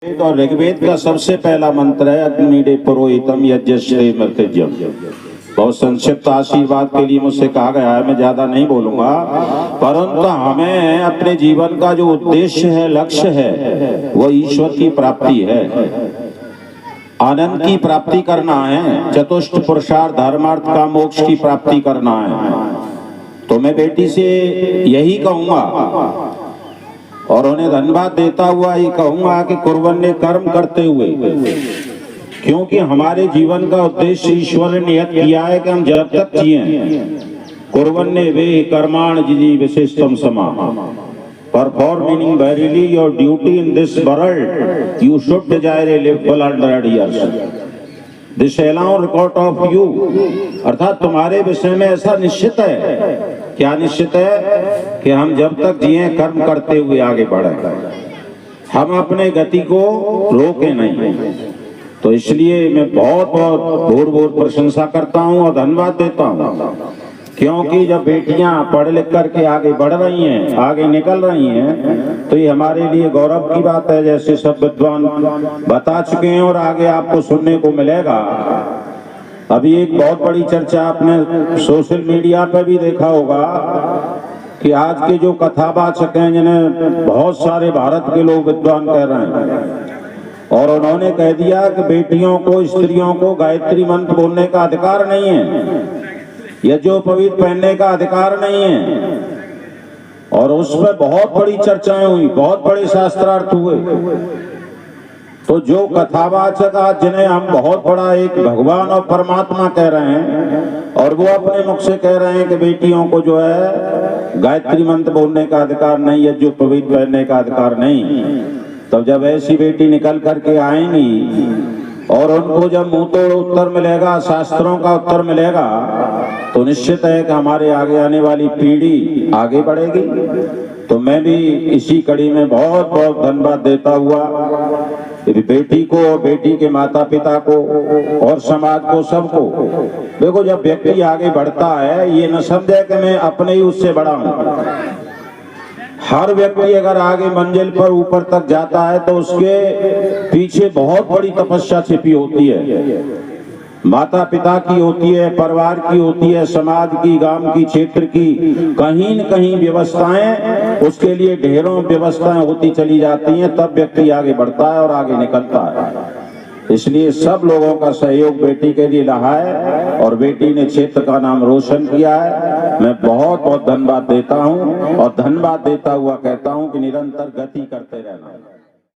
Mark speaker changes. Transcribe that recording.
Speaker 1: वेद और ऋग्वेद का सबसे पहला मंत्र है अग्निडे पुरोहितम यज्ञश्रे मर्तज्यम। बहुत संक्षिप्त आशीर्वाद के लिए मुझसे कहा गया है, मैं ज्यादा नहीं बोलूंगा, परंतु हमें अपने जीवन का जो उद्देश्य है, लक्ष्य है, वो ईश्वर की प्राप्ति है, आनंद की प्राप्ति करना है, चतुष्ट पुरुषार्थ धर्मार्थ का मोक्ष की प्राप्ति करना है। तो मैं बेटी से यही कहूंगा और उन्हें धन्यवाद देता हुआ ये कहूंगा कि कुर्वन्य कर्म करते हुए, क्योंकि हमारे जीवन का उद्देश्य ईश्वर ने नियत किया है कि हम जब तक जिए कुर्वन्य वे कर्माण जिजी विशेषतम समा, performing verily your duty in this world you should desire a live full 100 years। This allow record of you, अर्थात तुम्हारे विषय में ऐसा निश्चित है। क्या निश्चित है? कि हम जब तक जिए कर्म करते हुए आगे बढ़े, हम अपने गति को रोके नहीं। तो इसलिए मैं बहुत बहुत प्रशंसा करता हूं और धन्यवाद देता हूं, क्योंकि जब बेटियां पढ़ लिख करके आगे बढ़ रही हैं, आगे निकल रही हैं, तो ये हमारे लिए गौरव की बात है। जैसे सब विद्वान बता चुके हैं और आगे आपको सुनने को मिलेगा। अभी एक बहुत बड़ी चर्चा आपने सोशल मीडिया पर भी देखा होगा कि आज के जो कथावाचक हैं, जिन्हें बहुत सारे भारत के लोग विद्वान कह रहे हैं, और उन्होंने कह दिया कि बेटियों को, स्त्रियों को गायत्री मंत्र बोलने का अधिकार नहीं है, यज्ञोपवीत पहनने का अधिकार नहीं है। और उस पर बहुत बड़ी चर्चाएं हुई, बहुत बड़े शास्त्रार्थ हुए। तो जो कथावाचक आज जिन्हें हम बहुत बड़ा एक भगवान और परमात्मा कह रहे हैं, और वो अपने मुख से कह रहे हैं कि बेटियों को जो है गायत्री मंत्र बोलने का अधिकार नहीं, यज्ञोपवीत पहनने का अधिकार नहीं, तब जब ऐसी बेटी निकल करके आएंगी और उनको जब मुंह तोड़ उत्तर मिलेगा, शास्त्रों का उत्तर मिलेगा, तो निश्चित है कि हमारे आगे आने वाली पीढ़ी आगे बढ़ेगी। तो मैं भी इसी कड़ी में बहुत बहुत धन्यवाद देता हुआ बेटी को, बेटी के माता पिता को और समाज को, सबको। देखो, जब व्यक्ति आगे बढ़ता है, ये न समझे कि मैं अपने ही उससे बड़ा हूं। हर व्यक्ति अगर आगे मंजिल पर ऊपर तक जाता है तो उसके पीछे बहुत बड़ी तपस्या छिपी होती है। माता पिता की होती है, परिवार की होती है, समाज की, गांव की, क्षेत्र की, कहीं न कहीं व्यवस्थाएं, उसके लिए ढेरों व्यवस्थाएं होती चली जाती हैं, तब व्यक्ति आगे बढ़ता है और आगे निकलता है। इसलिए सब लोगों का सहयोग बेटी के लिए रहा है और बेटी ने क्षेत्र का नाम रोशन किया है। मैं बहुत बहुत धन्यवाद देता हूं और धन्यवाद देता हुआ कहता हूं कि निरंतर गति करते रहना।